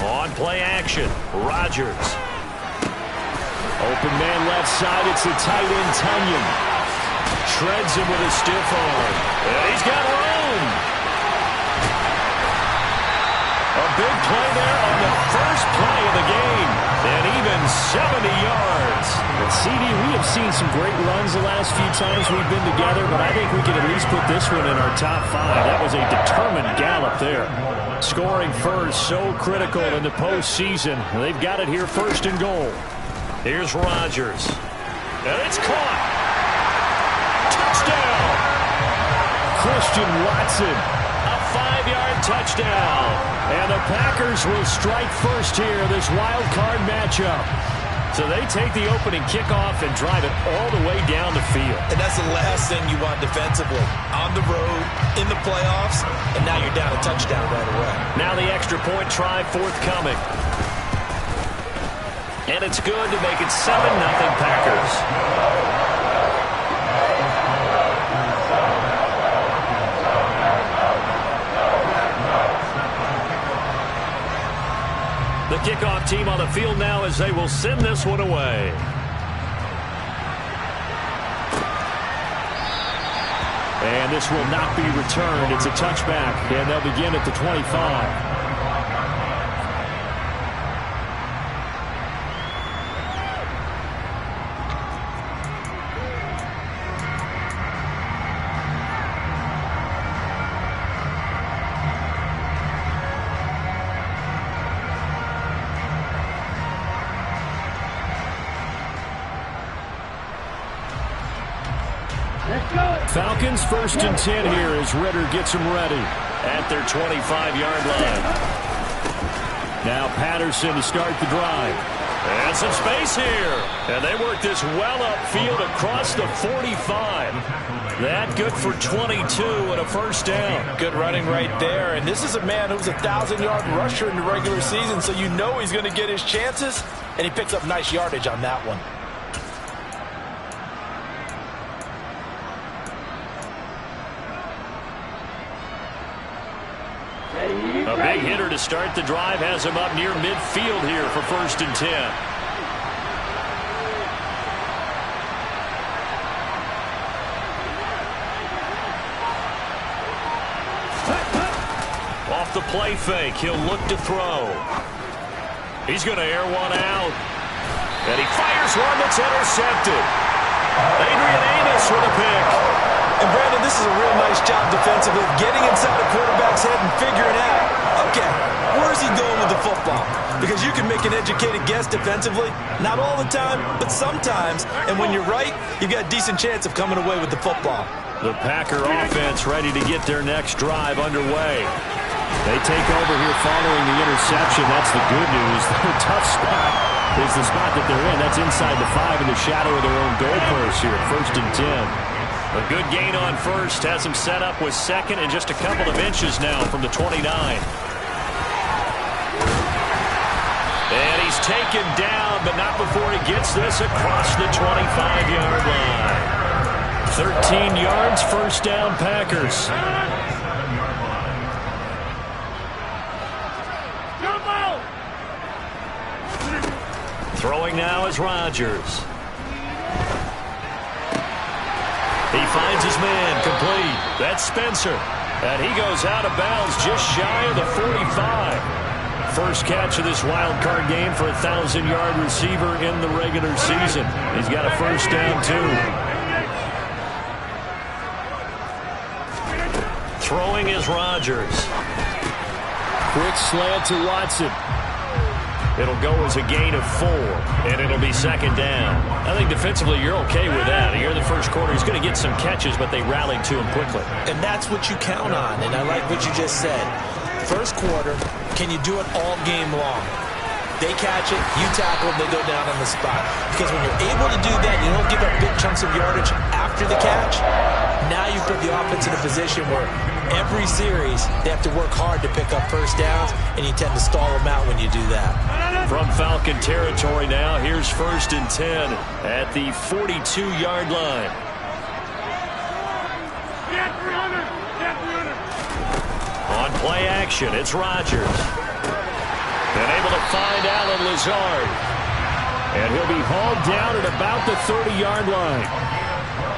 On play action, Rodgers. Open man left side, it's the tight end Tunyon. Shreds him with a stiff arm. And he's got room. A big play there on the first play of the game. And even 70 yards. But CD, we have seen some great runs the last few times we've been together, but I think we can at least put this one in our top 5. That was a determined gallop there. Scoring first, so critical in the postseason. They've got it here, first and goal. Here's Rodgers. And it's caught. Touchdown. Christian Watson. A 5-yard touchdown. And the Packers will strike first here, this wild card matchup. So they take the opening kickoff and drive it all the way down the field. And that's the last thing you want defensively. On the road, in the playoffs, and now you're down a touchdown right away. Now the extra point try forthcoming. And it's good to make it 7-0 Packers. The kickoff team on the field now as they will send this one away. And this will not be returned. It's a touchback, and they'll begin at the 25. Falcons 1st and 10 here as Ritter gets them ready at their 25-yard line. Now Patterson to start the drive. And some space here. And they work this well upfield across the 45. That good for 22 and a first down. Good running right there. And this is a man who's a 1,000-yard rusher in the regular season, so you know he's going to get his chances. And he picks up nice yardage on that one. A big hitter to start the drive has him up near midfield here for 1st and 10. Off the play fake, he'll look to throw. He's going to air one out. And he fires one that's intercepted. Adrian Amos with a pick. And Brandon, this is a real nice job defensively, getting inside a quarterback's head and figuring out, okay, where's he going with the football? Because you can make an educated guess defensively, not all the time, but sometimes. And when you're right, you've got a decent chance of coming away with the football. The Packer offense ready to get their next drive underway. They take over here following the interception. That's the good news. The tough spot is the spot that they're in. That's inside the 5 in the shadow of their own goalpost here, 1st and 10. A good gain on first has him set up with second and just a couple of inches now from the 29. And he's taken down, but not before he gets this across the 25-yard line. 13 yards, first down, Packers. Throwing now is Rodgers. He finds his man, complete. That's Spencer. And he goes out of bounds just shy of the 45. First catch of this wild card game for a 1,000-yard receiver in the regular season. He's got a first down, too. Throwing is Rodgers. Quick slant to Watson. It'll go as a gain of 4, and it'll be second down. I think defensively you're okay with that. Here in the first quarter, he's going to get some catches, but they rallied to him quickly. And that's what you count on, and I like what you just said. First quarter, can you do it all game long? They catch it, you tackle them, they go down on the spot. Because when you're able to do that, you don't give up big chunks of yardage after the catch. Now you put the offense in a position where every series they have to work hard to pick up first downs, and you tend to stall them out when you do that. From Falcon territory now, here's 1st and 10 at the 42-yard line. play action. It's Rodgers. And able to find Allen Lazard. And he'll be hauled down at about the 30-yard line.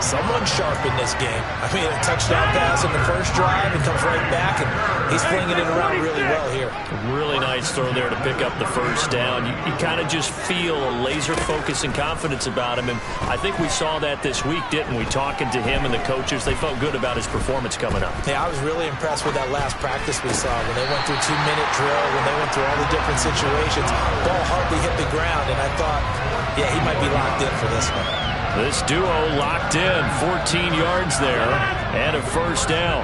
Someone sharp in this game. I mean, a touchdown pass in the first drive and comes right back, and he's flinging it around really well here. Really nice throw there to pick up the first down. You kind of just feel a laser focus and confidence about him, and I think we saw that this week, didn't we? Talking to him and the coaches, they felt good about his performance coming up. Yeah, I was really impressed with that last practice we saw when they went through 2-minute drill, when they went through all the different situations. Ball hardly hit the ground, and I thought, yeah, he might be locked in for this one. This duo locked in, 14 yards there, and a first down.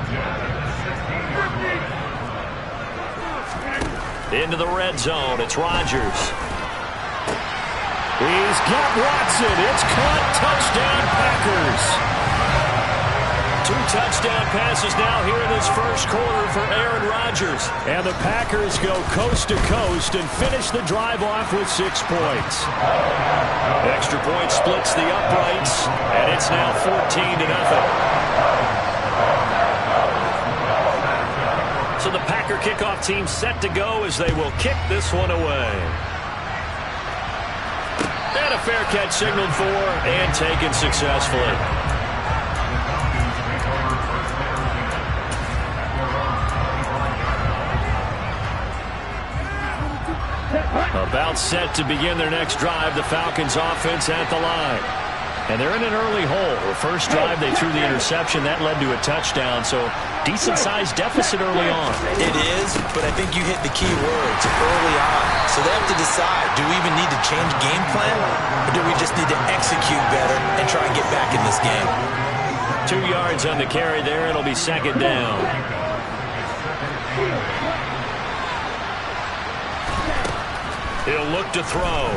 Into the red zone, it's Rodgers. He's got Watson. It's caught. Touchdown, Packers. 2 touchdown passes now here in this first quarter for Aaron Rodgers. And the Packers go coast to coast and finish the drive off with 6 points. Extra point splits the uprights, and it's now 14-0. So the Packer kickoff team set to go as they will kick this one away. And a fair catch signaled for and taken successfully. About set to begin their next drive, the Falcons offense at the line. And they're in an early hole. The first drive, they threw the interception. That led to a touchdown, so decent-sized deficit early on. It is, but I think you hit the key words early on. So they have to decide, do we even need to change game plan, or do we just need to execute better and try and get back in this game? 2 yards on the carry there. It'll be second down. He'll look to throw.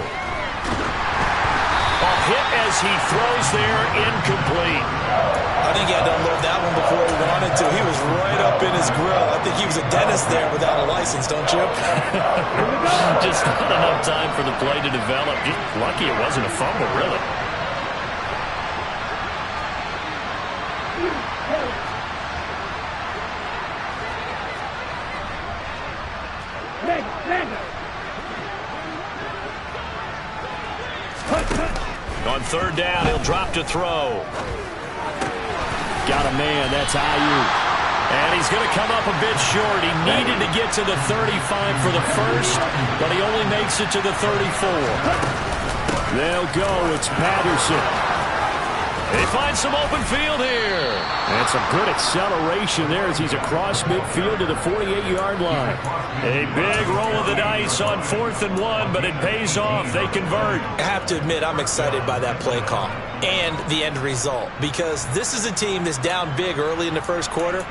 A hit as he throws there, incomplete. I think he had to unload that one before he wanted to. He was right up in his grill. I think he was a dentist there without a license, don't you? Just not enough time for the play to develop. Lucky it wasn't a fumble, really. On third down, he'll drop to throw. Got a man, that's Ayuk. And he's going to come up a bit short. He needed to get to the 35 for the first, but he only makes it to the 34. They'll go, it's Patterson. He finds some open field here. And some good acceleration there as he's across midfield to the 48-yard line. A big roll of the dice on 4th and 1, but it pays off. They convert. I have to admit, I'm excited by that play call and the end result, because this is a team that's down big early in the first quarter,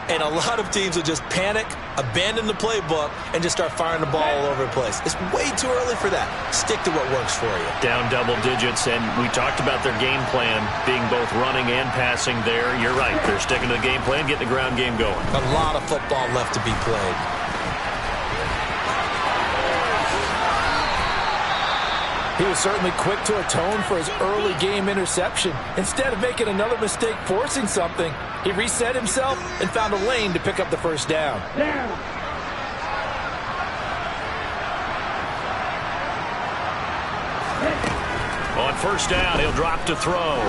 and a lot of teams will just panic, abandon the playbook, and just start firing the ball all over the place. It's way too early for that. Stick to what works for you. Down double digits, and we talked about their game plan being both running and passing there. You're right. They're sticking to the game plan, getting the ground game going. A lot of football left to be played. He was certainly quick to atone for his early game interception. Instead of making another mistake forcing something, he reset himself and found a lane to pick up the first down. On first down, he'll drop to throw.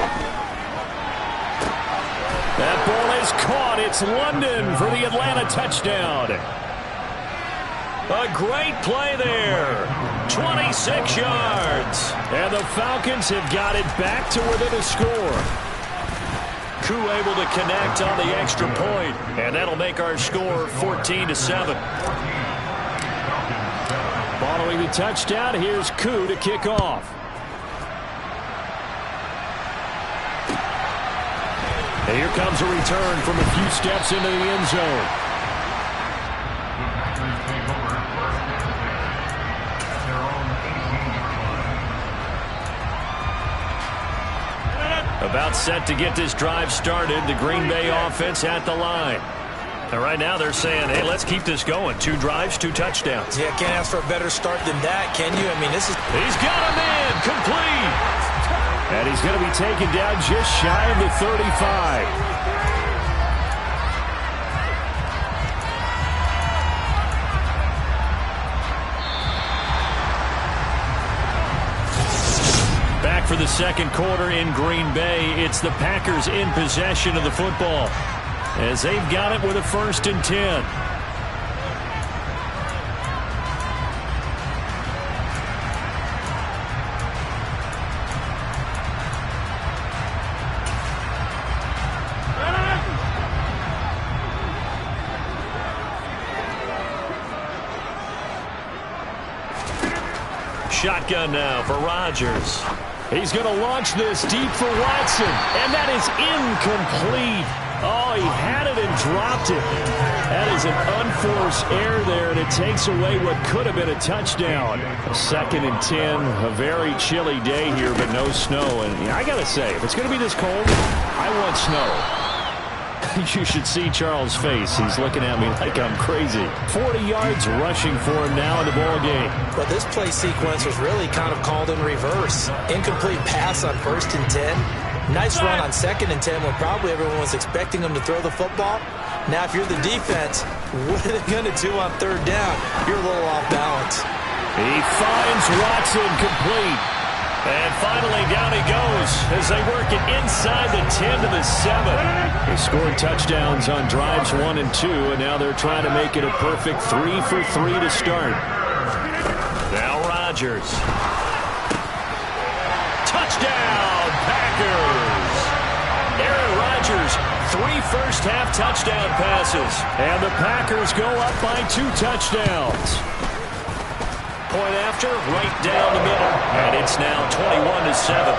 That ball is caught. It's London for the Atlanta touchdown. A great play there. 26 yards. And the Falcons have got it back to within a score. Koo able to connect on the extra point, and that'll make our score 14-7. Following the touchdown, here's Koo to kick off. And here comes a return from a few steps into the end zone. About set to get this drive started. The Green Bay offense at the line. And right now they're saying, hey, let's keep this going. 2 drives, 2 touchdowns. Yeah, can't ask for a better start than that, can you? I mean, this is... He's got a man, complete. And he's going to be taken down just shy of the 35. for the second quarter in Green Bay. It's the Packers in possession of the football as they've got it with a 1st and 10. Shotgun now for Rodgers. He's going to launch this deep for Watson, and that is incomplete. Oh, he had it and dropped it. That is an unforced error there, and it takes away what could have been a touchdown. 2nd and 10, a very chilly day here, but no snow. And I got to say, if it's going to be this cold, I want snow. You should see Charles' face. He's looking at me like I'm crazy. 40 yards rushing for him now in the ball game. But this play sequence was really kind of called in reverse. Incomplete pass on 1st and 10. Nice run on 2nd and 10 when probably everyone was expecting him to throw the football. Now, if you're the defense, what are they going to do on 3rd down? You're a little off balance. He finds Watson complete. And finally, down he goes as they work it inside the 10 to the 7. They scored touchdowns on drives 1 and 2, and now they're trying to make it a perfect 3 for 3 to start. Now Rodgers. Touchdown, Packers! Aaron Rodgers, 3 first-half touchdown passes, and the Packers go up by 2 touchdowns. Point after, right down the middle. And it's now 21-7.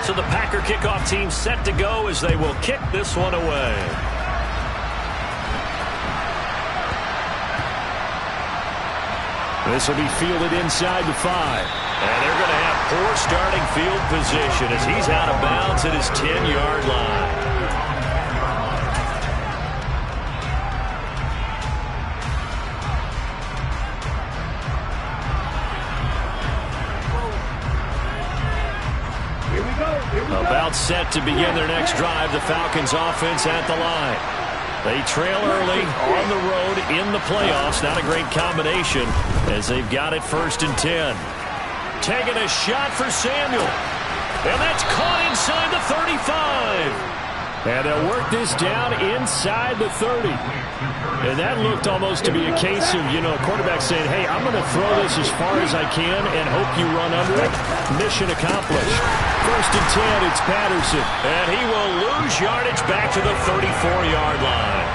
So the Packer kickoff team set to go as they will kick this one away. This will be fielded inside the 5. And they're going to have poor starting field position as he's out of bounds at his 10-yard line. About set to begin their next drive, the Falcons offense at the line. They trail early on the road in the playoffs. Not a great combination as they've got it 1st and 10. Taking a shot for Samuel. And that's caught inside the 35. And they'll work this down inside the 30. And that looked almost to be a case of, quarterback saying, hey, I'm going to throw this as far as I can and hope you run under it. Mission accomplished. 1st and 10, it's Patterson. And he will lose yardage back to the 34-yard line.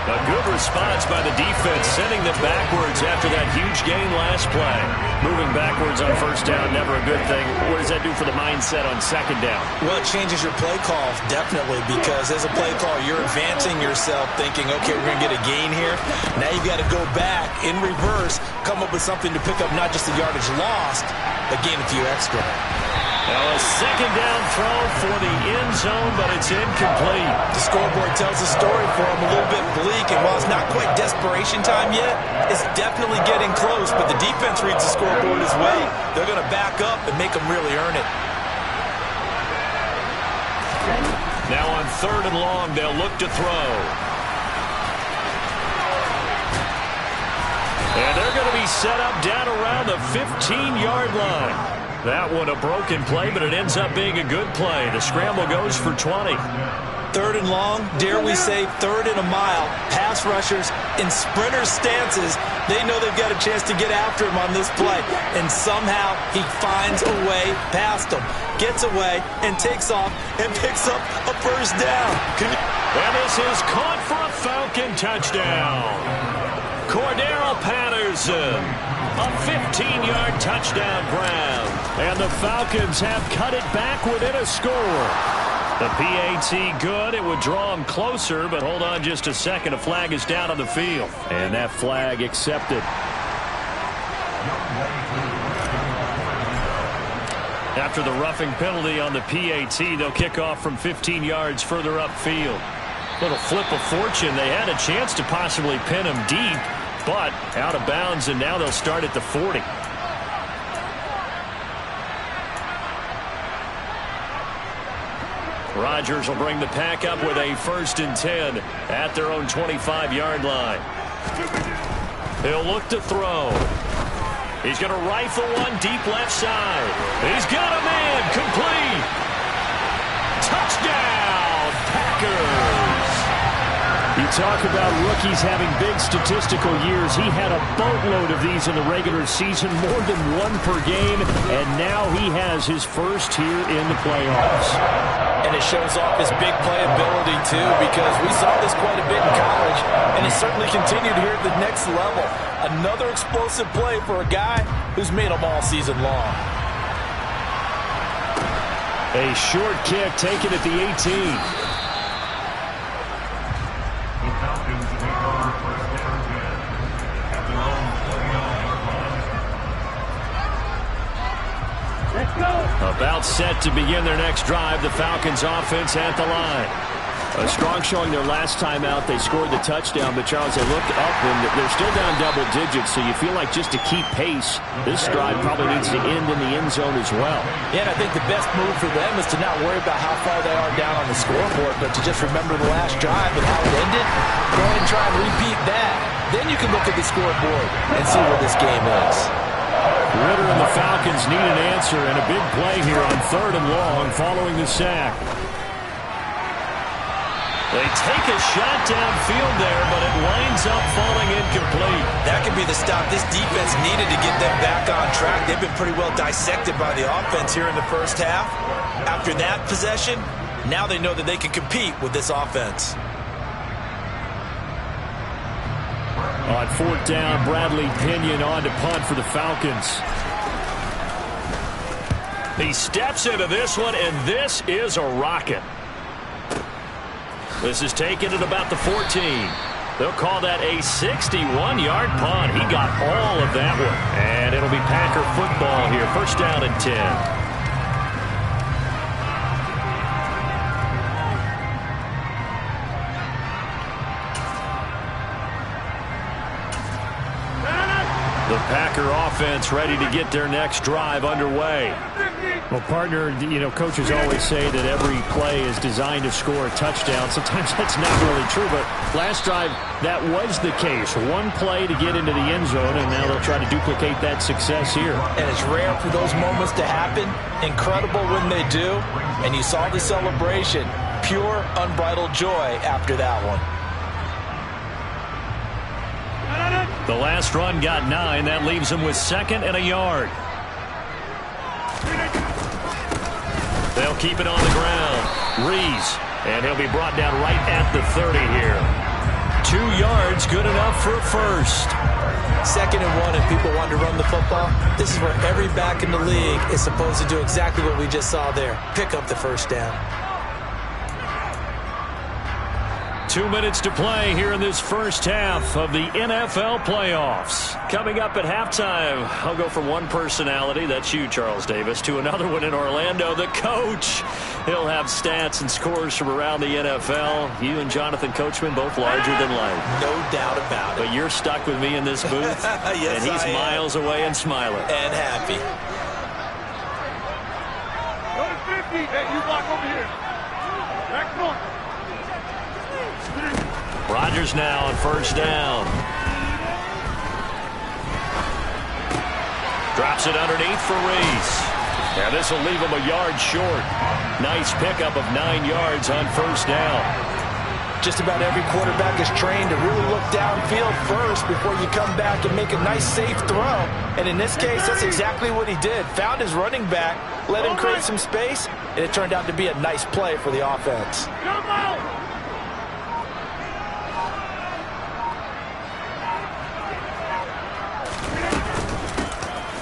A good response by the defense, sending them backwards after that huge gain last play. Moving backwards on 1st down, never a good thing. What does that do for the mindset on 2nd down? Well, it changes your play call, definitely, because as a play call, you're advancing yourself thinking, okay, we're going to get a gain here. Now you've got to go back in reverse, come up with something to pick up not just the yardage lost, but gain a few extra. Now a 2nd down throw for the end zone, but it's incomplete. The scoreboard tells the story for him, a little bit bleak, and while it's not quite desperation time yet, it's definitely getting close, but the defense reads the scoreboard as well. They're going to back up and make them really earn it. Now on 3rd and long, they'll look to throw. And they're going to be set up down around the 15-yard line. That one a broken play, but it ends up being a good play. The scramble goes for 20. 3rd and long, dare we say 3rd and a mile. Pass rushers in sprinter stances, they know they've got a chance to get after him on this play. And somehow he finds a way past him, gets away, and takes off and picks up a 1st down. And this is caught for a Falcon touchdown. Cordero Patterson, a 15-yard touchdown grab. And the Falcons have cut it back within a score. The PAT good. It would draw them closer, but hold on just a second. A flag is down on the field. And that flag accepted. After the roughing penalty on the PAT, they'll kick off from 15 yards further upfield. Little flip of fortune. They had a chance to possibly pin him deep, but out of bounds, and now they'll start at the 40. Rodgers will bring the pack up with a 1st and 10 at their own 25-yard line. He'll look to throw. He's going to rifle one deep left side. He's got a man. Complete. Touchdown, Packers. You talk about rookies having big statistical years. He had a boatload of these in the regular season, more than one per game, and now he has his first here in the playoffs. And it shows off his big playability, too, because we saw this quite a bit in college, and it certainly continued here at the next level. Another explosive play for a guy who's made them all season long. A short kick taken at the 18. About set to begin their next drive, the Falcons offense at the line. A strong showing their last time out. They scored the touchdown, but Charles, they look up and they're still down double digits, so you feel like just to keep pace, this drive probably needs to end in the end zone as well. Yeah, and I think the best move for them is to not worry about how far they are down on the scoreboard, but to just remember the last drive and how it ended. Go ahead and try and repeat that. Then you can look at the scoreboard and see where this game is. Ridder and the Falcons need an answer, and a big play here on 3rd and long following the sack. They take a shot downfield there, but it winds up falling incomplete. That could be the stop this defense needed to get them back on track. They've been pretty well dissected by the offense here in the first half. After that possession, now they know that they can compete with this offense. On 4th down, Bradley Pinion on to punt for the Falcons. He steps into this one, and this is a rocket. This is taken at about the 14. They'll call that a 61-yard punt. He got all of that one. And it'll be Packer football here. 1st down and 10. The Packer offense ready to get their next drive underway. Well, partner, you know, coaches always say that every play is designed to score a touchdown. Sometimes that's not really true, but last drive, that was the case. One play to get into the end zone, and now they'll try to duplicate that success here. And it's rare for those moments to happen. Incredible when they do. And you saw the celebration. Pure, unbridled joy after that one. The last run got 9. That leaves him with 2nd and a yard. They'll keep it on the ground. Rees, and he'll be brought down right at the 30 here. 2 yards, good enough for a first. 2nd and 1, and people want to run the football. This is where every back in the league is supposed to do exactly what we just saw there. Pick up the first down. 2 minutes to play here in this first half of the NFL playoffs. Coming up at halftime, I'll go from one personality, that's you, Charles Davis, to another one in Orlando, the coach. He'll have stats and scores from around the NFL. You and Jonathan Coachman, both larger than life. No doubt about it. But you're stuck with me in this booth, yes, and he's miles away and smiling. And happy. Go to 50, hey, you block over here. Back one. Rodgers now on 1st down. Drops it underneath for Rees. And this will leave him a yard short. Nice pickup of 9 yards on 1st down. Just about every quarterback is trained to really look downfield first before you come back and make a nice, safe throw. And in this case, that's exactly what he did. Found his running back, let him create some space, and it turned out to be a nice play for the offense. Come on!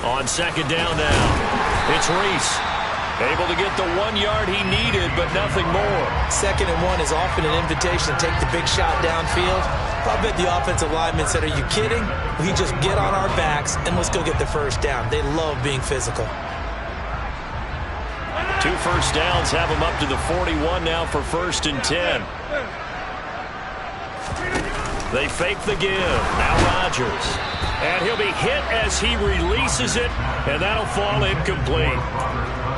On 2nd down now, it's Rees. Able to get the 1 yard he needed, but nothing more. 2nd and 1 is often an invitation to take the big shot downfield. I bet the offensive lineman said, are you kidding? We just get on our backs and let's go get the first down. They love being physical. 2 first downs have him up to the 41 now for 1st and 10. They fake the give. Now Rodgers. And he'll be hit as he releases it, and that'll fall incomplete.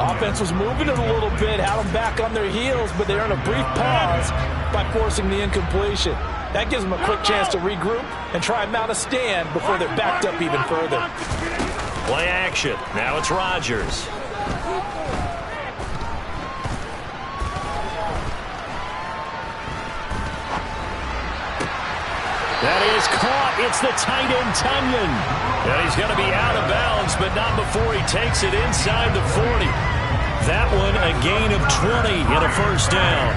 Offense was moving it a little bit, had them back on their heels, but they earned a brief pause by forcing the incompletion. That gives them a quick chance to regroup and try and mount a stand before they're backed up even further. Play action. Now it's Rodgers. That is caught. It's the tight end, Tunyon. And he's going to be out of bounds, but not before he takes it inside the 40. That one a gain of 20 and a first down.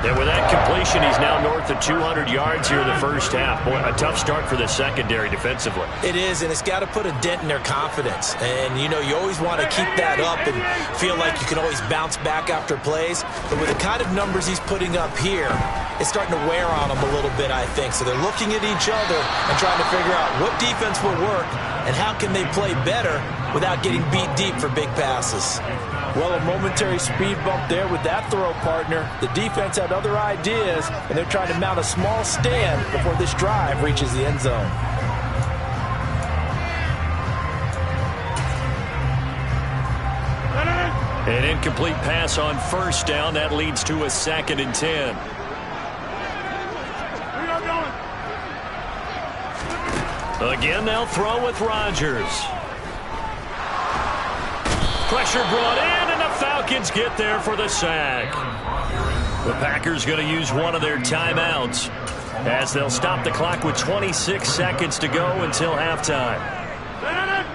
And with that completion, he's now north of 200 yards here in the first half. Boy, a tough start for the secondary defensively. It is, and it's got to put a dent in their confidence. And, you know, you always want to keep that up and feel like you can always bounce back after plays. But with the kind of numbers he's putting up here, it's starting to wear on them a little bit, I think. So they're looking at each other and trying to figure out what defense will work and how can they play better without getting beat deep for big passes. Well, a momentary speed bump there with that throw, partner. The defense had other ideas, and they're trying to mount a small stand before this drive reaches the end zone. An incomplete pass on first down. That leads to a 2nd and 10. Again, they'll throw with Rodgers. Pressure brought in, and the Falcons get there for the sack. The Packers going to use one of their timeouts as they'll stop the clock with 26 seconds to go until halftime.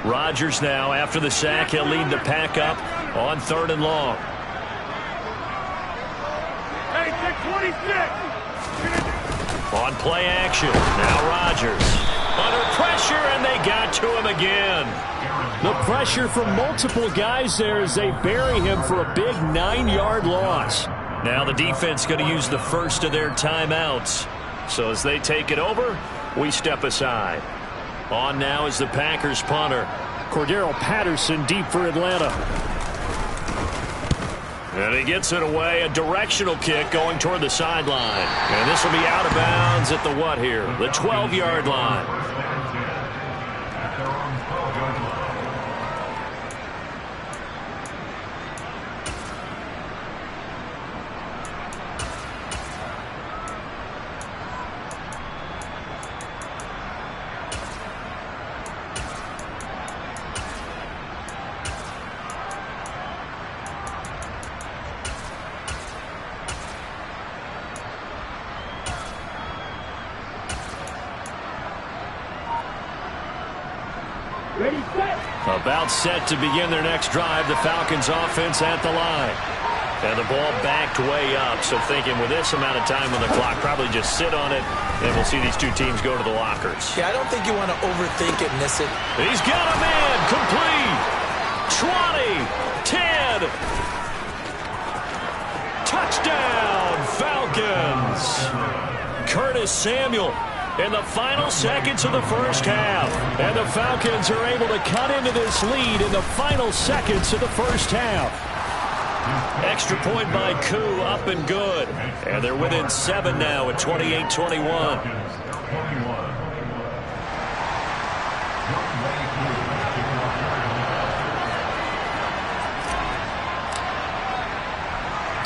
Rodgers now, after the sack, he'll lead the Pack up on 3rd and long. Hey, 626. On play action, now Rodgers. Under pressure, and they got to him again. The pressure from multiple guys there as they bury him for a big 9-yard loss. Now the defense going to use the first of their timeouts. So as they take it over, we step aside. On now is the Packers punter. Cordero Patterson deep for Atlanta. And he gets it away, a directional kick going toward the sideline. And this will be out of bounds at the what here? The 12-yard line. About set to begin their next drive. The Falcons offense at the line. And the ball backed way up. So thinking with this amount of time on the clock, probably just sit on it, and we'll see these two teams go to the lockers. Yeah, I don't think you want to overthink it and miss it. He's got a man. Complete. 20. 10. Touchdown, Falcons. Curtis Samuel. In the final seconds of the first half. And the Falcons are able to cut into this lead in the final seconds of the first half. Extra point by Koo, up and good. And they're within 7 now at 28-21.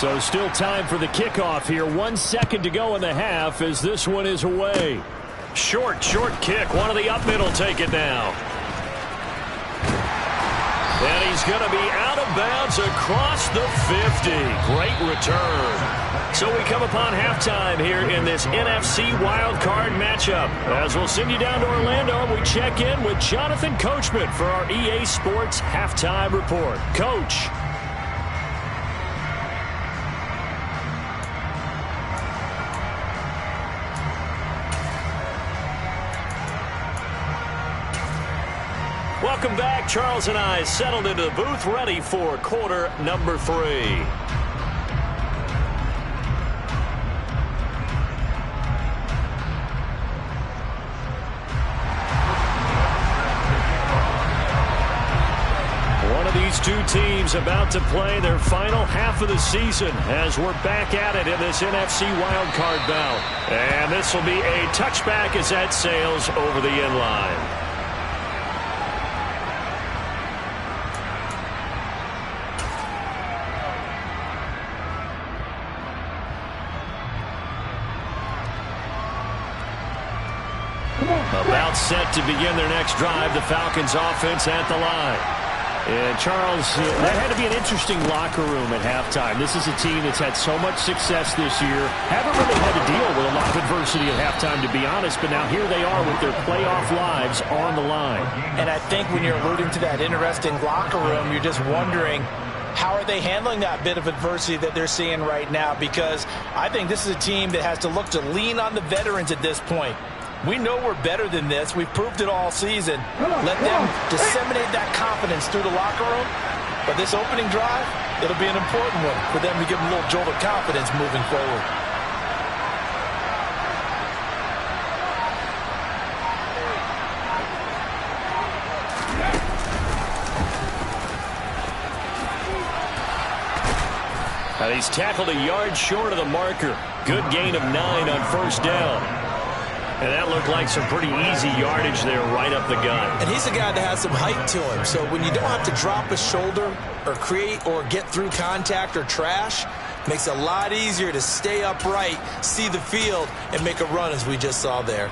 So still time for the kickoff here. 1 second to go in the half as this one is away. Short kick. One of the up middle take it now. And he's going to be out of bounds across the 50. Great return. So we come upon halftime here in this NFC wildcard matchup. As we'll send you down to Orlando, we check in with Jonathan Coachman for our EA Sports Halftime Report. Coach. Welcome back. Charles and I settled into the booth, ready for quarter number 3. One of these two teams about to play their final half of the season as we're back at it in this NFC wildcard bout. And this will be a touchback as that sails over the end line. About set to begin their next drive, the Falcons offense at the line. And Charles, that had to be an interesting locker room at halftime. This is a team that's had so much success this year. Haven't really had to deal with a lot of adversity at halftime, to be honest. But now here they are with their playoff lives on the line. And I think when you're alluding to that interesting locker room, you're just wondering, how are they handling that bit of adversity that they're seeing right now? Because I think this is a team that has to look to lean on the veterans at this point. We know we're better than this. We've proved it all season. Let them disseminate that confidence through the locker room. But this opening drive, it'll be an important one for them to give them a little jolt of confidence moving forward. And he's tackled a yard short of the marker. Good gain of 9 on first down. And that looked like some pretty easy yardage there right up the gut. And he's a guy that has some height to him. So when you don't have to drop a shoulder or create or get through contact or trash, makes it a lot easier to stay upright, see the field, and make a run as we just saw there.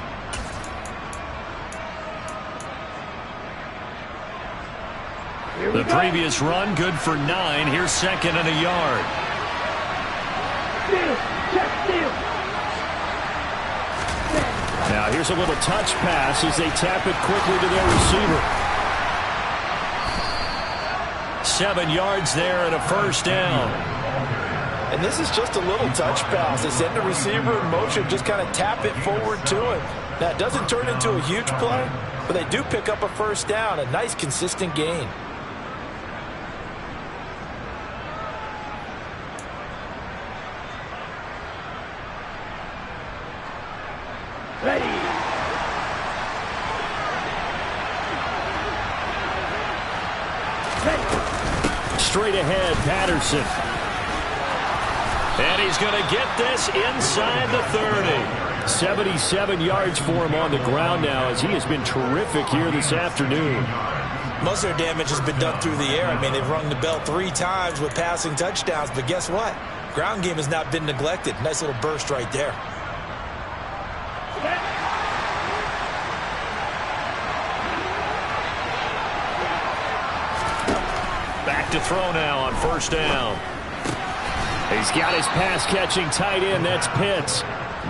The previous run, good for 9. Here's second and a yard. Now here's a little touch pass as they tap it quickly to their receiver. 7 yards there and a first down. And this is just a little touch pass. They send the receiver in motion, just kind of tap it forward to him. Now, it doesn't turn into a huge play, but they do pick up a first down, a nice, consistent gain. Straight ahead, Patterson. And he's going to get this inside the 30. 77 yards for him on the ground now as he has been terrific here this afternoon. Most of their damage has been done through the air. I mean, they've rung the bell 3 times with passing touchdowns, but guess what? Ground game has not been neglected. Nice little burst right there. Back to throw now on first down. He's got his pass-catching tight end. That's Pitts.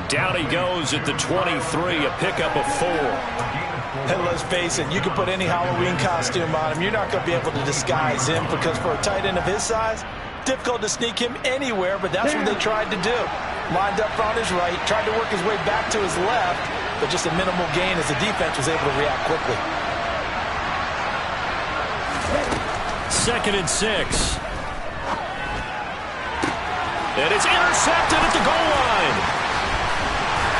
Down he goes at the 23, a pickup of 4. And let's face it, you can put any Halloween costume on him. You're not going to be able to disguise him because for a tight end of his size, difficult to sneak him anywhere, but that's what they tried to do. Lined up on his right, tried to work his way back to his left, but just a minimal gain as the defense was able to react quickly. Second and 6. And it's intercepted at the goal line.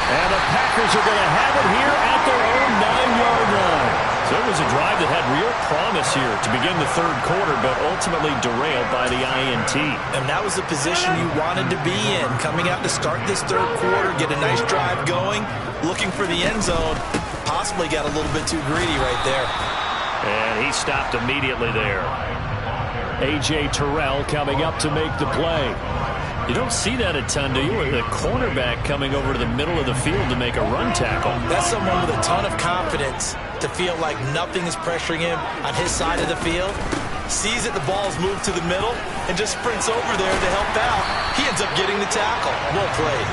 And the Packers are going to have it here at their own 9-yard line. So it was a drive that had real promise here to begin the third quarter, but ultimately derailed by the INT. And that was the position you wanted to be in. Coming out to start this third quarter, get a nice drive going, looking for the end zone. Possibly got a little bit too greedy right there. And he stopped immediately there. A.J. Terrell coming up to make the play. You don't see that a ton, do you? With the cornerback coming over to the middle of the field to make a run tackle. That's someone with a ton of confidence to feel like nothing is pressuring him on his side of the field. Sees that the ball's moved to the middle and just sprints over there to help out. He ends up getting the tackle. Well played.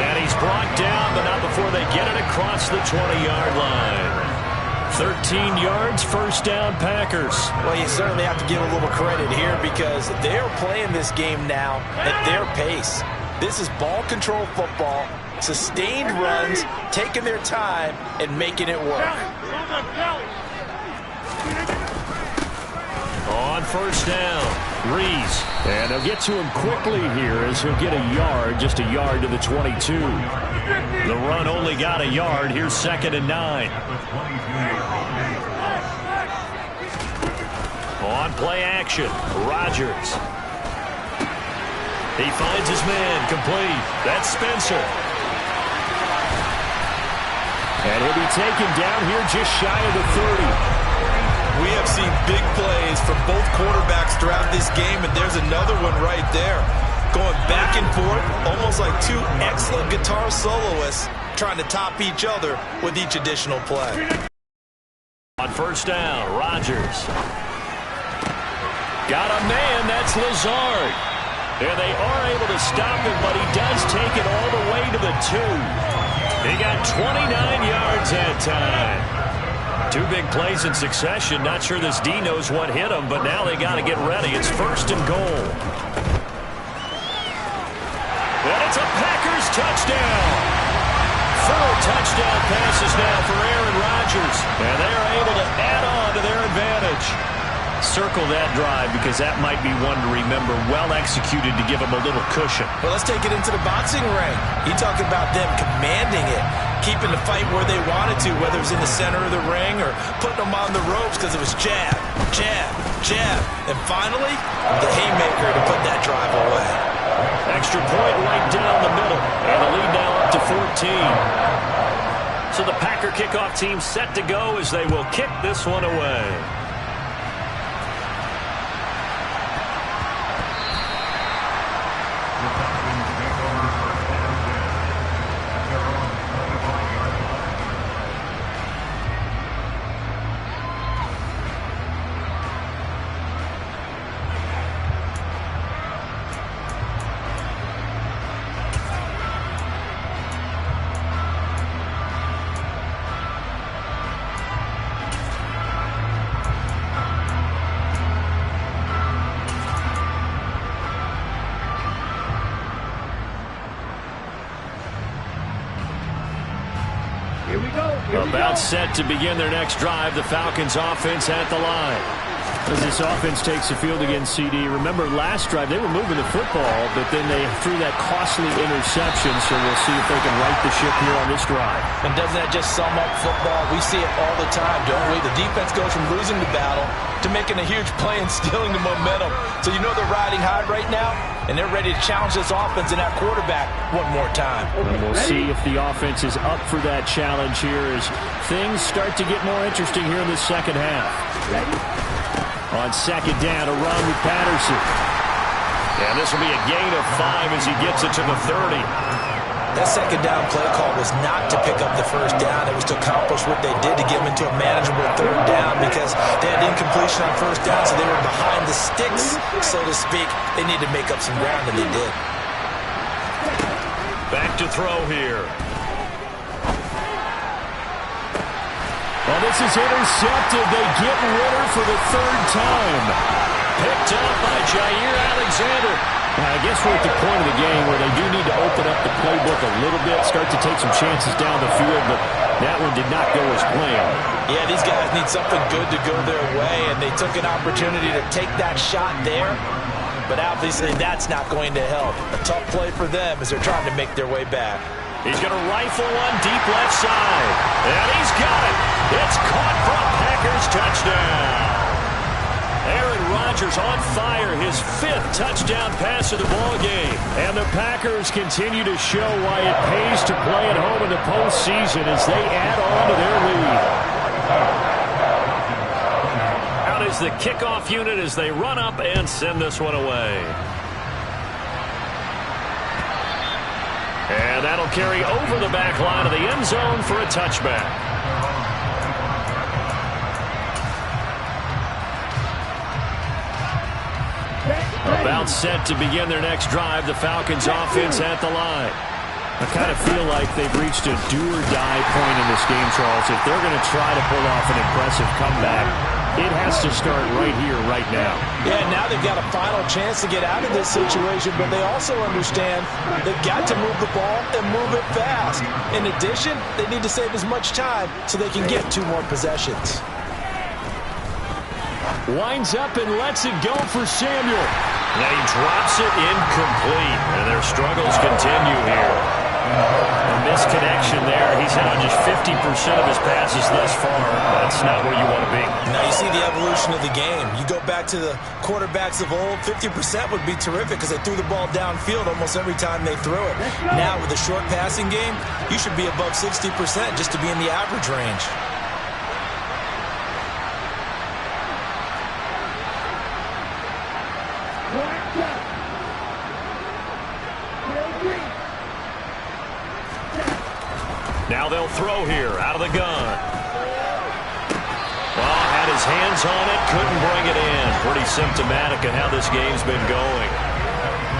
And he's brought down, but not before they get it across the 20-yard line. 13 yards, first down, Packers. Well, you certainly have to give a little credit here because they're playing this game now at their pace. This is ball control football, sustained runs, taking their time, and making it work. On first down, Reese. And they'll get to him quickly here as he'll get a yard, just a yard to the 22. The run only got a yard. Here's second and 9. On play action, Rodgers. He finds his man, complete. That's Spencer. And he'll be taken down here just shy of the 30. We have seen big plays from both quarterbacks throughout this game, and there's another one right there. going back and forth, almost like two excellent guitar soloists trying to top each other with each additional play. On first down, Rodgers. Got a man, that's Lazard. And they are able to stop him, but he does take it all the way to the 2. He got 29 yards that time. 2 big plays in succession. Not sure this D knows what hit him, but now they got to get ready. It's first and goal. And it's a Packers touchdown. 4 touchdown passes now for Aaron Rodgers. And they are able to add on to their advantage. Circle that drive because that might be one to remember. Well executed to give them a little cushion. Well, let's take it into the boxing ring. You talk about them commanding it, keeping the fight where they wanted to, whether it was in the center of the ring or putting them on the ropes because it was jab, jab, jab. And finally, the haymaker to put that drive away. Extra point right down the middle. And the lead now up to 14. So the Packer kickoff team set to go as they will kick this one away. About set to begin their next drive. The Falcons offense at the line. As this offense takes the field against CD, remember last drive they were moving the football, but then they threw that costly interception, so we'll see if they can right the ship here on this drive. And doesn't that just sum up football? We see it all the time, don't we? The defense goes from losing the battle to making a huge play and stealing the momentum. So you know they're riding high right now, and they're ready to challenge this offense and that quarterback one more time. And we'll see if the offense is up for that challenge here as things start to get more interesting here in the second half. On second down, a run with Patterson. And this will be a gain of 5 as he gets it to the 30. That second down play call was not to pick up the first down. It was to accomplish what they did to get them into a manageable third down because they had incompletion on first down, so they were behind the sticks, so to speak. They needed to make up some ground, and they did. Back to throw here. Well, this is intercepted. They get Ritter for the 3rd time. Picked up by Jair Alexander. I guess we're at the point of the game where they do need to open up the playbook a little bit, start to take some chances down the field, but that one did not go as planned. Yeah, these guys need something good to go their way, and they took an opportunity to take that shot there, but obviously that's not going to help. A tough play for them as they're trying to make their way back. He's going to rifle one deep left side, and he's got it. It's caught for a Packers touchdown. Aaron Rodgers on fire, his 5th touchdown pass of the ball game. And the Packers continue to show why it pays to play at home in the postseason as they add on to their lead. Out is the kickoff unit as they run up and send this one away. And that'll carry over the back line of the end zone for a touchback. About set to begin their next drive. The Falcons offense at the line. I kind of feel like they've reached a do-or-die point in this game, Charles. If they're going to try to pull off an impressive comeback, it has to start right here, right now. Yeah, now they've got a final chance to get out of this situation, but they also understand they've got to move the ball and move it fast. In addition, they need to save as much time so they can get 2 more possessions. Winds up and lets it go for Samuel. Now he drops it incomplete, and their struggles continue here. A misconnection there. He's hit on just 50% of his passes thus far. That's not where you want to be. Now you see the evolution of the game. You go back to the quarterbacks of old, 50% would be terrific because they threw the ball downfield almost every time they threw it. Now with the short passing game, you should be above 60% just to be in the average range. Now they'll throw here out of the gun. Well, had his hands on it, couldn't bring it in. Pretty symptomatic of how this game's been going.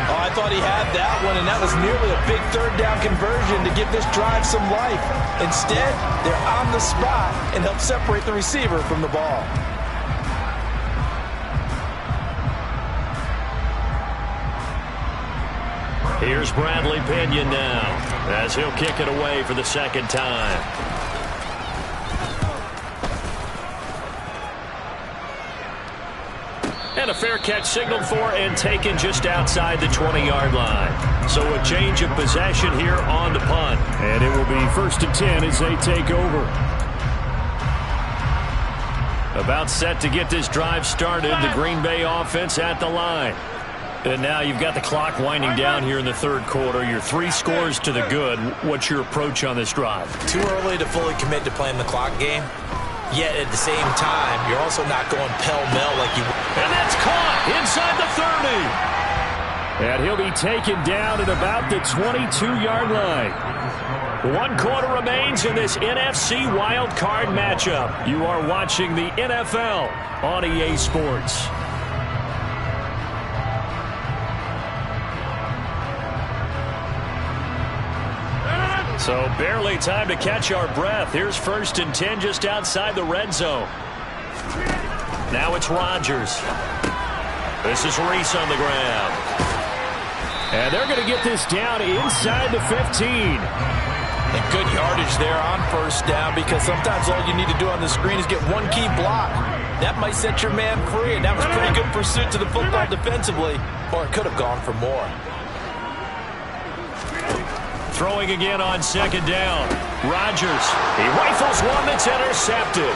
Oh, I thought he had that one, and that was nearly a big third down conversion to give this drive some life. Instead, they're on the spot and help separate the receiver from the ball. Here's Bradley Pinion now, as he'll kick it away for the second time. And a fair catch signaled for and taken just outside the 20-yard line. So a change of possession here on the punt. And it will be 1st and 10 as they take over. About set to get this drive started. The Green Bay offense at the line. And now you've got the clock winding down here in the third quarter. You're 3 scores to the good. What's your approach on this drive? Too early to fully commit to playing the clock game. Yet at the same time, you're also not going pell-mell like you... And that's caught inside the 30. And he'll be taken down at about the 22-yard line. 1 quarter remains in this NFC Wild Card matchup. You are watching the NFL on EA Sports. So barely time to catch our breath. Here's 1st and 10 just outside the red zone. Now it's Rodgers. This is Reese on the ground. And they're going to get this down inside the 15. And good yardage there on 1st down, because sometimes all you need to do on the screen is get one key block. That might set your man free, and that was pretty good pursuit to the football defensively, or it could have gone for more. Throwing again on 2nd down. Rodgers. He rifles one that's intercepted.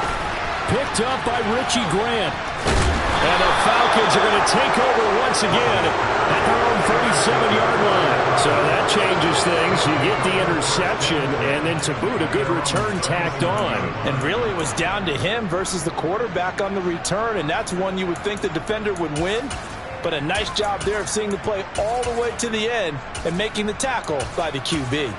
Picked up by Richie Grant. And the Falcons are going to take over once again at their own 37-yard line. So that changes things. You get the interception, and then to boot, a good return tacked on. And really it was down to him versus the quarterback on the return, and that's one you would think the defender would win. But a nice job there of seeing the play all the way to the end and making the tackle by the QB.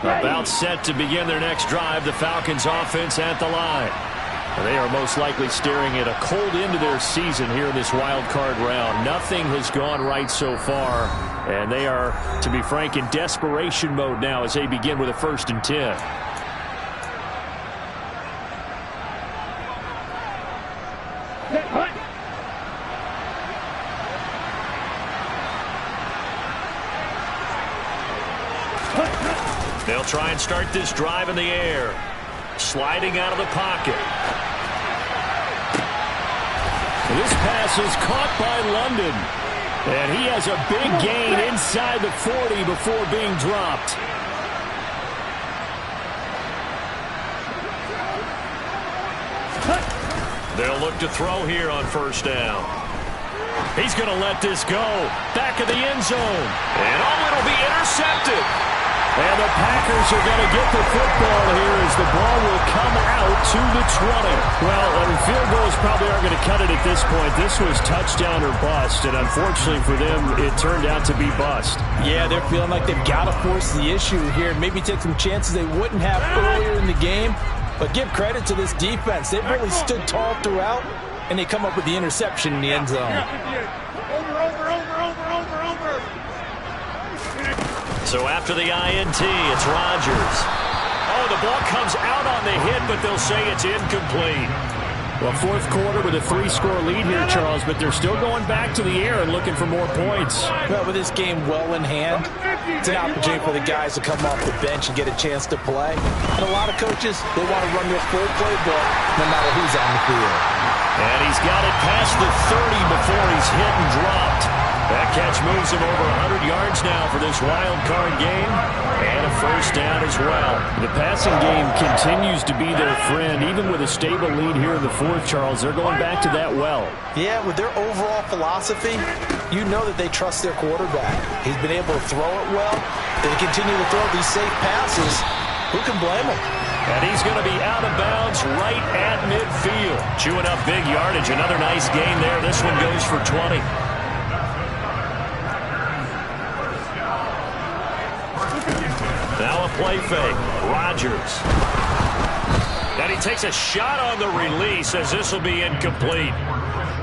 About set to begin their next drive, the Falcons offense at the line. They are most likely staring at a cold end to their season here in this wild card round. Nothing has gone right so far, and they are, to be frank, in desperation mode now as they begin with a 1st and 10. They'll try and start this drive in the air. Sliding out of the pocket. This pass is caught by London. And he has a big gain inside the 40 before being dropped. They'll look to throw here on 1st down. He's going to let this go. Back of the end zone. And it'll be intercepted. And the Packers are going to get the football here as the ball will come out to the 20. Well, field goals probably aren't going to cut it at this point. This was touchdown or bust, and unfortunately for them, it turned out to be bust. Yeah, they're feeling like they've got to force the issue here and maybe take some chances they wouldn't have earlier in the game. But give credit to this defense. They've really stood tall throughout, and they come up with the interception in the end zone. So after the INT, it's Rodgers. Oh, the ball comes out on the hit, but they'll say it's incomplete. Well, 4th quarter with a 3-score lead here, Charles, but they're still going back to the air and looking for more points. Well, with this game well in hand, it's an opportunity for the guys to come off the bench and get a chance to play. And a lot of coaches, they want to run their full playbook no matter who's on the field. And he's got it past the 30 before he's hit and dropped. That catch moves him over 100 yards now for this wild card game. And a 1st down as well. The passing game continues to be their friend. Even with a stable lead here in the 4th, Charles, they're going back to that well. Yeah, with their overall philosophy, you know that they trust their quarterback. He's been able to throw it well. They continue to throw these safe passes. Who can blame them? And he's going to be out of bounds right at midfield. Chewing up big yardage. Another nice gain there. This one goes for 20. Now a play fake. Rodgers. And he takes a shot on the release as this will be incomplete.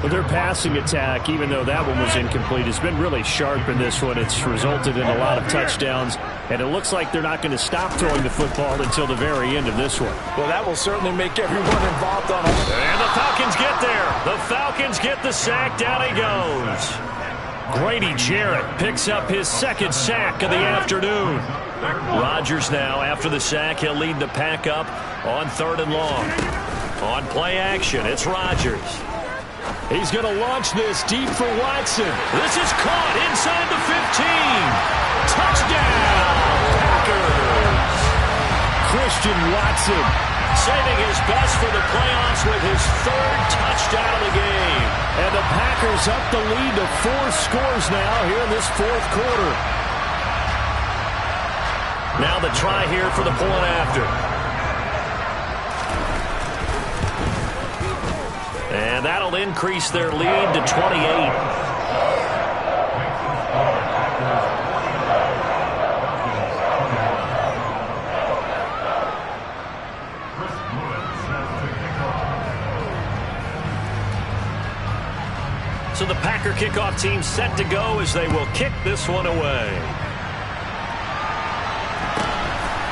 Well, their passing attack, even though that one was incomplete, has been really sharp in this one. It's resulted in a lot of touchdowns, and it looks like they're not going to stop throwing the football until the very end of this one. Well, that will certainly make everyone involved on it. And the Falcons get there. The Falcons get the sack. Down he goes. Grady Jarrett picks up his second sack of the afternoon. Rodgers now, after the sack, he'll lead the pack up on 3rd and long. On play action, it's Rodgers. He's going to launch this deep for Watson. This is caught inside the 15. Touchdown, Packers. Christian Watson saving his best for the playoffs with his 3rd touchdown of the game. And the Packers up the lead to 4 scores now here in this 4th quarter. Now the try here for the point after. And that'll increase their lead to 28. So the Packer kickoff team set to go as they will kick this one away.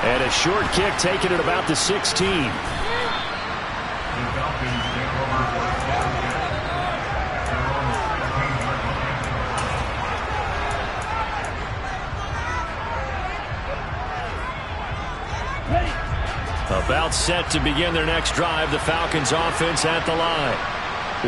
And a short kick taken at about the 16. About set to begin their next drive. The Falcons offense at the line.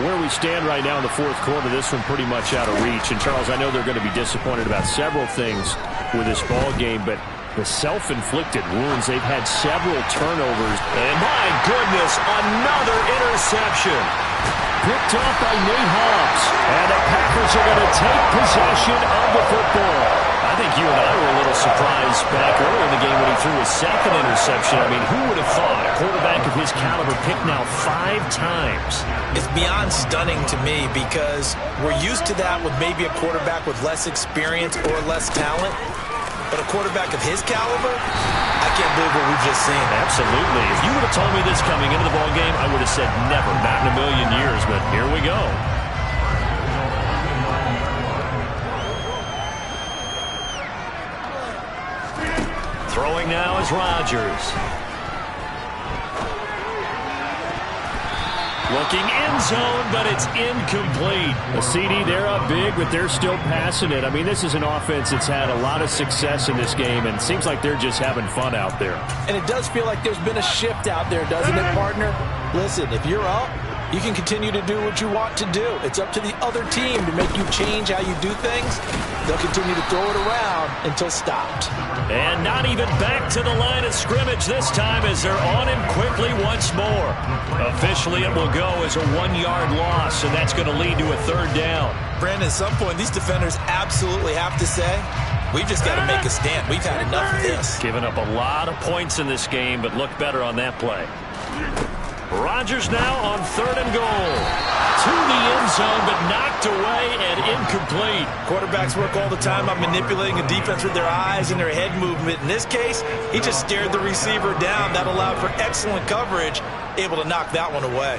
Where we stand right now in the 4th quarter, this one pretty much out of reach. And, Charles, I know they're going to be disappointed about several things with this ball game, but the self-inflicted wounds, they've had several turnovers. And, my goodness, another interception. Picked off by Nate Hobbs. And the Packers are going to take possession of the football. I think you and I were a little surprised back earlier in the game when he threw his 2nd interception. I mean, who would have thought a quarterback of his caliber picked now 5 times? It's beyond stunning to me because we're used to that with maybe a quarterback with less experience or less talent. But a quarterback of his caliber, I can't believe what we've just seen. Absolutely. If you would have told me this coming into the ballgame, I would have said never, not in a million years. But here we go. Throwing now is Rodgers. Looking end zone, but it's incomplete. A CD, they're up big, but they're still passing it. I mean, this is an offense that's had a lot of success in this game, and it seems like they're just having fun out there. And it does feel like there's been a shift out there, doesn't it, partner? Listen, if you're up, you can continue to do what you want to do. It's up to the other team to make you change how you do things. They'll continue to throw it around until stopped. And not even back to the line of scrimmage this time as they're on him quickly once more. Officially, it will go as a 1-yard loss, and that's going to lead to a 3rd down. Brandon, at some point, these defenders absolutely have to say, we've just got to make a stand. We've had enough of this. Given up a lot of points in this game, but looked better on that play. Rodgers now on 3rd and goal. To the end zone, but knocked away and incomplete. Quarterbacks work all the time on manipulating a defense with their eyes and their head movement. In this case, he just stared the receiver down. That allowed for excellent coverage, able to knock that one away.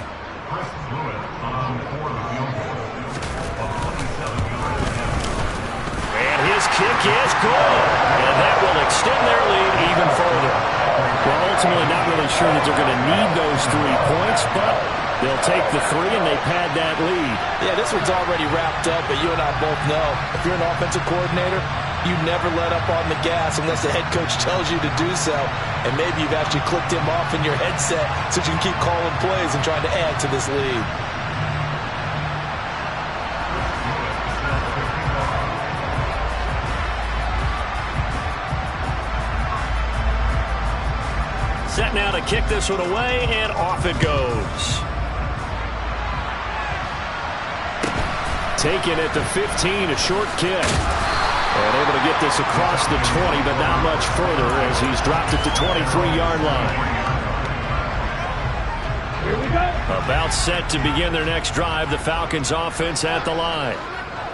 And his kick is good. And that will extend their lead even further. Well, ultimately, not really sure that they're going to need those 3 points, but they'll take the 3 and they pad that lead. Yeah, this one's already wrapped up, but you and I both know if you're an offensive coordinator, you never let up on the gas unless the head coach tells you to do so. And maybe you've actually clicked him off in your headset so you can keep calling plays and trying to add to this lead. Set now to kick this one away, and off it goes. Taken at the 15, a short kick. And able to get this across the 20, but not much further as he's dropped it to 23-yard line. About set to begin their next drive, the Falcons offense at the line.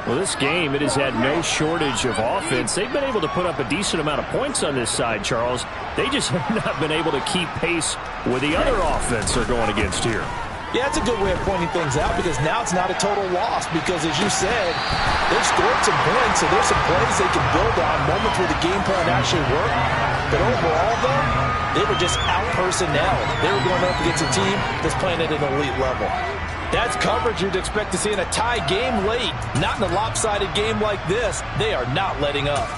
Well, this game, it has had no shortage of offense. They've been able to put up a decent amount of points on this side, Charles. They just have not been able to keep pace with the other offense they're going against here. Yeah, that's a good way of pointing things out because now it's not a total loss because, as you said, they've scored some points, so there's some plays they can build on, moments where the game plan actually worked. But overall, though, they were just out-personnel. They were going up against a team that's playing at an elite level. That's coverage you'd expect to see in a tie game late. Not in a lopsided game like this. They are not letting up.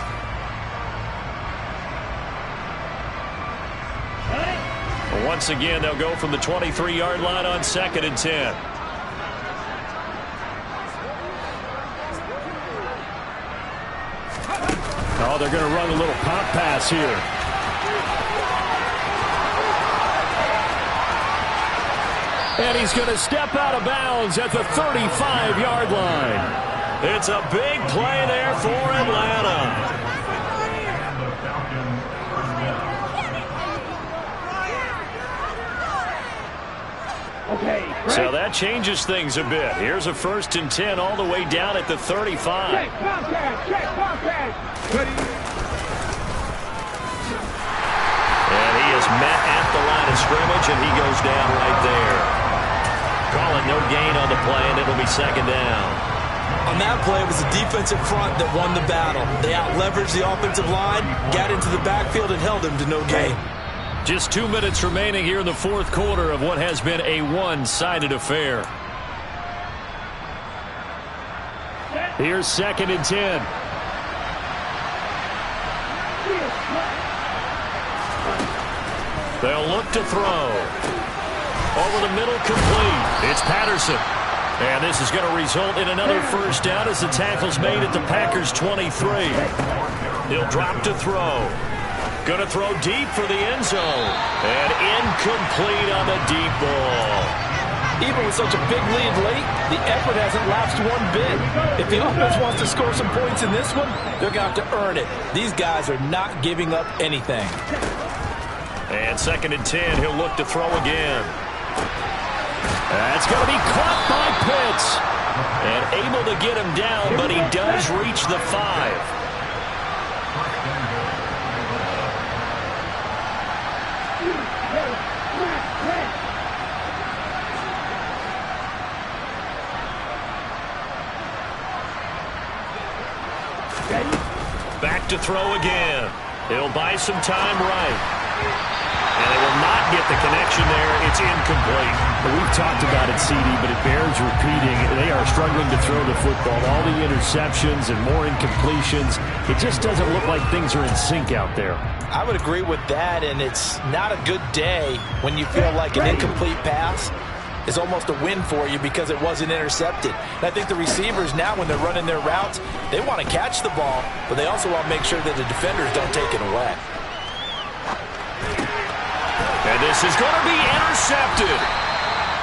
Once again, they'll go from the 23-yard line on 2nd and 10. Oh, they're going to run a little pop pass here. And he's going to step out of bounds at the 35-yard line. It's a big play there for Atlanta. So that changes things a bit. Here's a 1st and 10 all the way down at the 35. Check contact. And he is met at the line of scrimmage, and he goes down right there. Calling no gain on the play, and it'll be 2nd down. On that play, it was the defensive front that won the battle. They out-leveraged the offensive line, got into the backfield, and held him to no gain. Just 2 minutes remaining here in the 4th quarter of what has been a one-sided affair. Here's 2nd and 10. They'll look to throw. Over the middle, complete. It's Patterson. And this is going to result in another 1st down as the tackle's made at the Packers' 23. He'll drop to throw. Going to throw deep for the end zone. And incomplete on the deep ball. Even with such a big lead late, the effort hasn't lapsed one bit. If the offense wants to score some points in this one, they're going to have to earn it. These guys are not giving up anything. And 2nd and 10, he'll look to throw again. That's going to be caught by Pitts. And able to get him down, but he does reach the 5. Back to throw again. He'll buy some time right. And they will not get the connection there. It's incomplete. Well, we've talked about it, CD, but it bears repeating. They are struggling to throw the football. All the interceptions and more incompletions. It just doesn't look like things are in sync out there. I would agree with that, and it's not a good day when you feel like an incomplete pass is almost a win for you because it wasn't intercepted. And I think the receivers now, when they're running their routes, they want to catch the ball, but they also want to make sure that the defenders don't take it away. And this is going to be intercepted.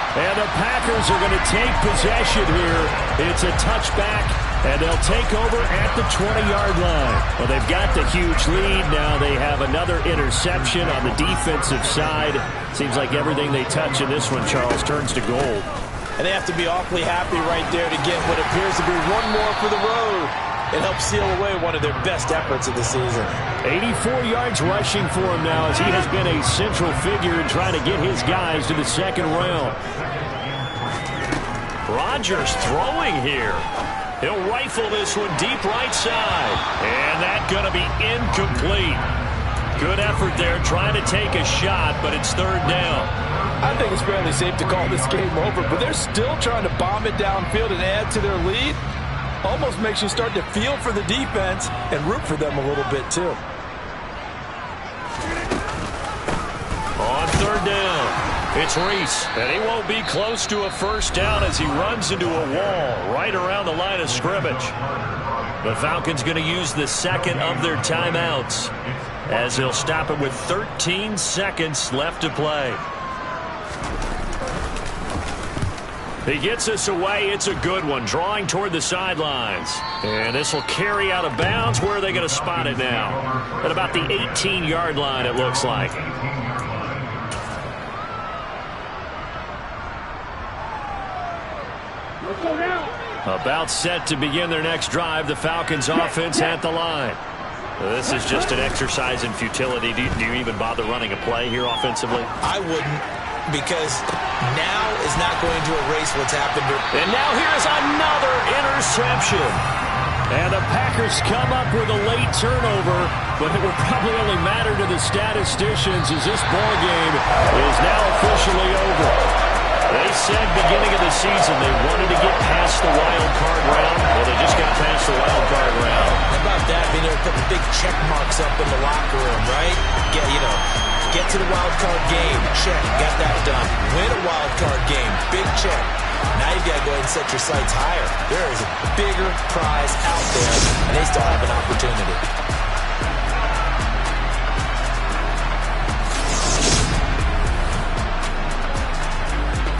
And the Packers are going to take possession here. It's a touchback, and they'll take over at the 20-yard line. Well, they've got the huge lead. Now they have another interception on the defensive side. Seems like everything they touch in this one, Charles, turns to gold. And they have to be awfully happy right there to get what appears to be one more for the road. It helps seal away one of their best efforts of the season. 84 yards rushing for him now as he has been a central figure in trying to get his guys to the 2nd round. Rodgers throwing here. He'll rifle this one deep right side. And that's going to be incomplete. Good effort there trying to take a shot, but it's 3rd down. I think it's fairly safe to call this game over, but they're still trying to bomb it downfield and add to their lead. Almost makes you start to feel for the defense and root for them a little bit, too. On 3rd down, it's Reese, and he won't be close to a 1st down as he runs into a wall right around the line of scrimmage. The Falcons going to use the 2nd of their timeouts as he'll stop it with 13 seconds left to play. He gets us away. It's a good one, drawing toward the sidelines. And this will carry out of bounds. Where are they going to spot it now? At about the 18-yard line, it looks like. Let's go now. About set to begin their next drive. The Falcons offense at the line. This is just an exercise in futility. Do you even bother running a play here offensively? I wouldn't, because now is not going to erase what's happened. And now here's another interception. And the Packers come up with a late turnover, but it will probably only matter to the statisticians as this ball game is now officially over. They said beginning of the season they wanted to get past the wild card round. Well, they just got past the wild card round. How about that? Being able to put the big check marks up in the locker room, right? Get to the wild card game. Check. Got that done. Win a wild card game. Big check. Now you've got to go ahead and set your sights higher. There is a bigger prize out there, and they still have an opportunity.